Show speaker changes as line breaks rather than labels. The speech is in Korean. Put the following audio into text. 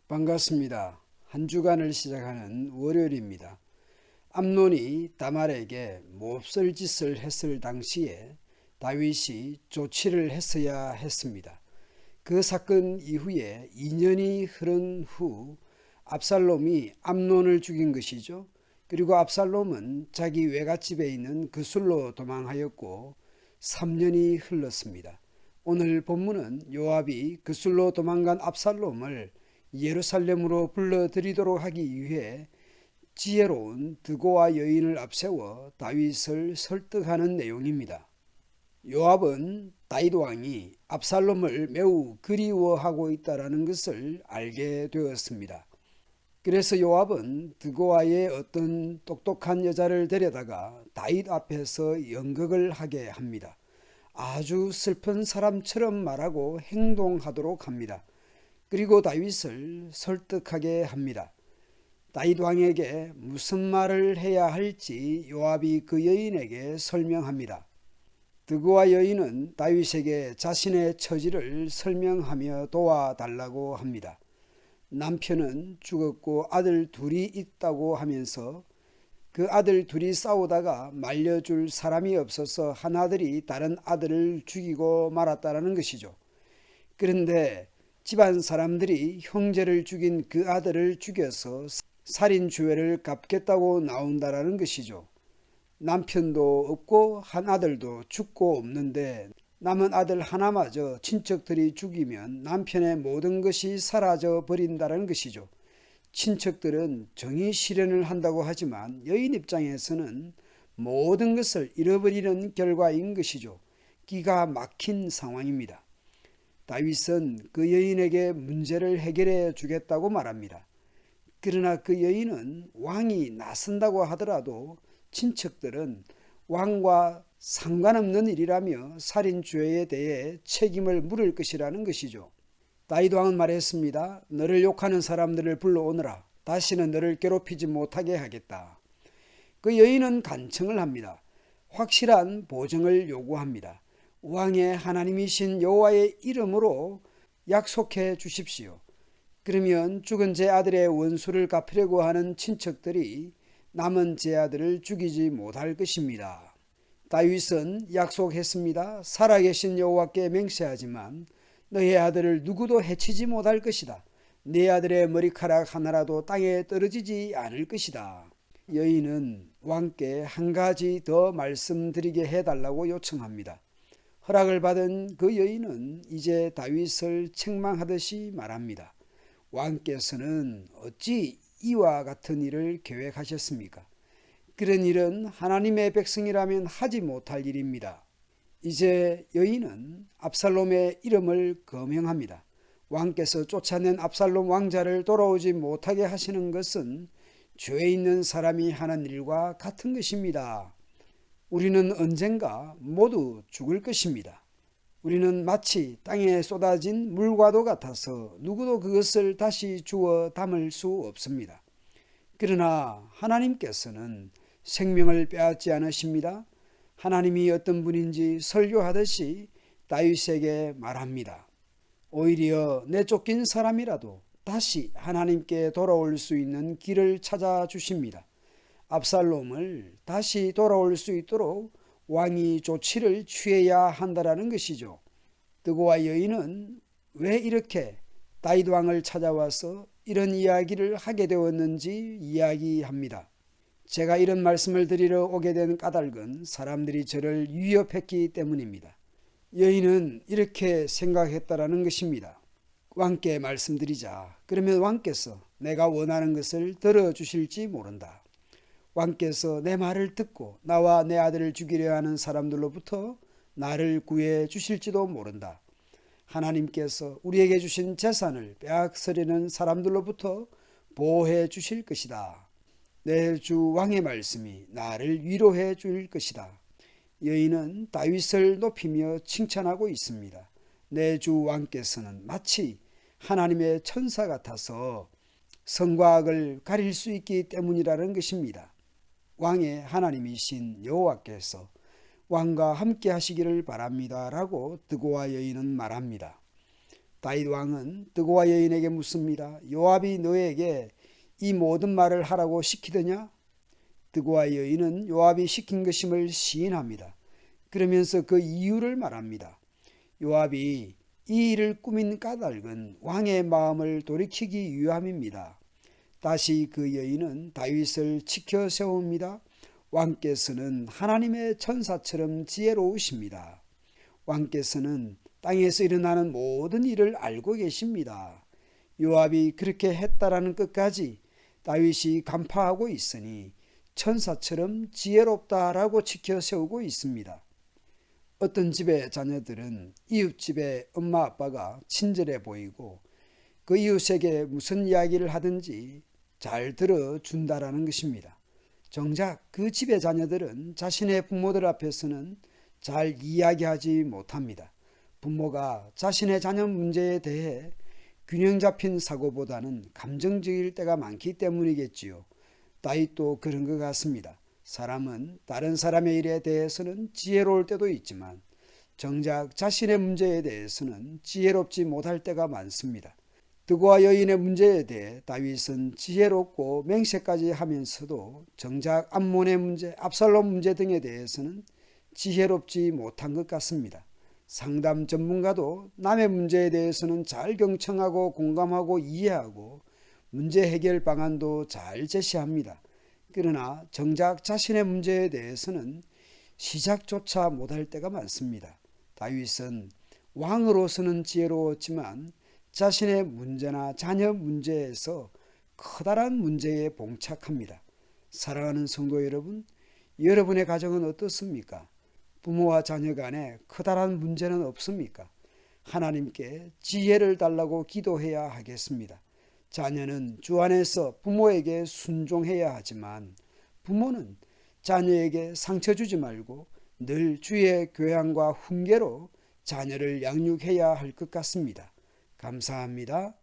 반갑습니다. 한 주간을 시작하는 월요일입니다. 암논이 다말에게 몹쓸 짓을 했을 당시에 다윗이 조치를 했어야 했습니다. 그 사건 이후에 2년이 흐른 후 압살롬이 암논을 죽인 것이죠. 그리고 압살롬은 자기 외갓집에 있는 그술로 도망하였고 3년이 흘렀습니다. 오늘 본문은 요압이 그술로 도망간 압살롬을 예루살렘으로 불러들이도록 하기 위해 지혜로운 드고와 여인을 앞세워 다윗을 설득하는 내용입니다. 요압은 다윗 왕이 압살롬을 매우 그리워하고 있다는 것을 알게 되었습니다. 그래서 요압은 드고아의 어떤 똑똑한 여자를 데려다가 다윗 앞에서 연극을 하게 합니다. 아주 슬픈 사람처럼 말하고 행동하도록 합니다. 그리고 다윗을 설득하게 합니다. 다윗 왕에게 무슨 말을 해야 할지 요압이 그 여인에게 설명합니다. 드고아 여인은 다윗에게 자신의 처지를 설명하며 도와달라고 합니다. 남편은 죽었고 아들 둘이 있다고 하면서 그 아들 둘이 싸우다가 말려줄 사람이 없어서 한 아들이 다른 아들을 죽이고 말았다는 것이죠. 그런데 집안 사람들이 형제를 죽인 그 아들을 죽여서 살인죄를 갚겠다고 나온다라는 것이죠. 남편도 없고 한 아들도 죽고 없는데 남은 아들 하나마저 친척들이 죽이면 남편의 모든 것이 사라져 버린다는 것이죠. 친척들은 정의 실현을 한다고 하지만 여인 입장에서는 모든 것을 잃어버리는 결과인 것이죠. 기가 막힌 상황입니다. 다윗은 그 여인에게 문제를 해결해 주겠다고 말합니다. 그러나 그 여인은 왕이 나선다고 하더라도 친척들은 왕과 상관없는 일이라며 살인죄에 대해 책임을 물을 것이라는 것이죠. 다윗 왕은 말했습니다. 너를 욕하는 사람들을 불러오너라. 다시는 너를 괴롭히지 못하게 하겠다. 그 여인은 간청을 합니다. 확실한 보증을 요구합니다. 왕의 하나님이신 여호와의 이름으로 약속해 주십시오. 그러면 죽은 제 아들의 원수를 갚으려고 하는 친척들이 남은 제 아들을 죽이지 못할 것입니다. 다윗은 약속했습니다. 살아계신 여호와께 맹세하지만 너의 아들을 누구도 해치지 못할 것이다. 네 아들의 머리카락 하나라도 땅에 떨어지지 않을 것이다. 여인은 왕께 한 가지 더 말씀드리게 해달라고 요청합니다. 허락을 받은 그 여인은 이제 다윗을 책망하듯이 말합니다. 왕께서는 어찌 이와 같은 일을 계획하셨습니까? 그런 일은 하나님의 백성이라면 하지 못할 일입니다. 이제 여인은 압살롬의 이름을 거명합니다. 왕께서 쫓아낸 압살롬 왕자를 돌아오지 못하게 하시는 것은 죄 있는 사람이 하는 일과 같은 것입니다. 우리는 언젠가 모두 죽을 것입니다. 우리는 마치 땅에 쏟아진 물과도 같아서 누구도 그것을 다시 주워 담을 수 없습니다. 그러나 하나님께서는 생명을 빼앗지 않으십니다. 하나님이 어떤 분인지 설교하듯이 다윗에게 말합니다. 오히려 내쫓긴 사람이라도 다시 하나님께 돌아올 수 있는 길을 찾아주십니다. 압살롬을 다시 돌아올 수 있도록 왕이 조치를 취해야 한다라는 것이죠. 드고와 여인은 왜 이렇게 다윗 왕을 찾아와서 이런 이야기를 하게 되었는지 이야기합니다. 제가 이런 말씀을 드리러 오게 된 까닭은 사람들이 저를 위협했기 때문입니다. 여인은 이렇게 생각했다라는 것입니다. 왕께 말씀드리자. 그러면 왕께서 내가 원하는 것을 들어주실지 모른다. 왕께서 내 말을 듣고 나와 내 아들을 죽이려 하는 사람들로부터 나를 구해 주실지도 모른다. 하나님께서 우리에게 주신 재산을 빼앗으려는 사람들로부터 보호해 주실 것이다. 내 주 왕의 말씀이 나를 위로해 줄 것이다. 여인은 다윗을 높이며 칭찬하고 있습니다. 내 주 왕께서는 마치 하나님의 천사 같아서 선과 악을 가릴 수 있기 때문이라는 것입니다. 왕의 하나님이신 여호와께서 왕과 함께 하시기를 바랍니다. 라고 드고와 여인은 말합니다. 다윗 왕은 드고와 여인에게 묻습니다. 요압이 너에게 이 모든 말을 하라고 시키더냐? 드고와 여인은 요압이 시킨 것임을 시인합니다. 그러면서 그 이유를 말합니다. 요압이 이 일을 꾸민 까닭은 왕의 마음을 돌이키기 위함입니다. 다시 그 여인은 다윗을 지켜 세웁니다. 왕께서는 하나님의 천사처럼 지혜로우십니다. 왕께서는 땅에서 일어나는 모든 일을 알고 계십니다. 요압이 그렇게 했다라는 것까지 다윗이 간파하고 있으니 천사처럼 지혜롭다라고 지켜 세우고 있습니다. 어떤 집의 자녀들은 이웃집의 엄마 아빠가 친절해 보이고 그 이웃에게 무슨 이야기를 하든지 잘 들어준다라는 것입니다. 정작 그 집의 자녀들은 자신의 부모들 앞에서는 잘 이야기하지 못합니다. 부모가 자신의 자녀 문제에 대해 균형 잡힌 사고보다는 감정적일 때가 많기 때문이겠지요. 다윗도 그런 것 같습니다. 사람은 다른 사람의 일에 대해서는 지혜로울 때도 있지만 정작 자신의 문제에 대해서는 지혜롭지 못할 때가 많습니다. 드고와 여인의 문제에 대해 다윗은 지혜롭고 맹세까지 하면서도 정작 암몬의 문제, 압살롬 문제 등에 대해서는 지혜롭지 못한 것 같습니다. 상담 전문가도 남의 문제에 대해서는 잘 경청하고 공감하고 이해하고 문제 해결 방안도 잘 제시합니다. 그러나 정작 자신의 문제에 대해서는 시작조차 못할 때가 많습니다. 다윗은 왕으로서는 지혜로웠지만 자신의 문제나 자녀 문제에서 커다란 문제에 봉착합니다. 사랑하는 성도 여러분, 여러분의 가정은 어떻습니까? 부모와 자녀 간에 커다란 문제는 없습니까? 하나님께 지혜를 달라고 기도해야 하겠습니다. 자녀는 주 안에서 부모에게 순종해야 하지만 부모는 자녀에게 상처 주지 말고 늘 주의 교양과 훈계로 자녀를 양육해야 할 것 같습니다. 감사합니다.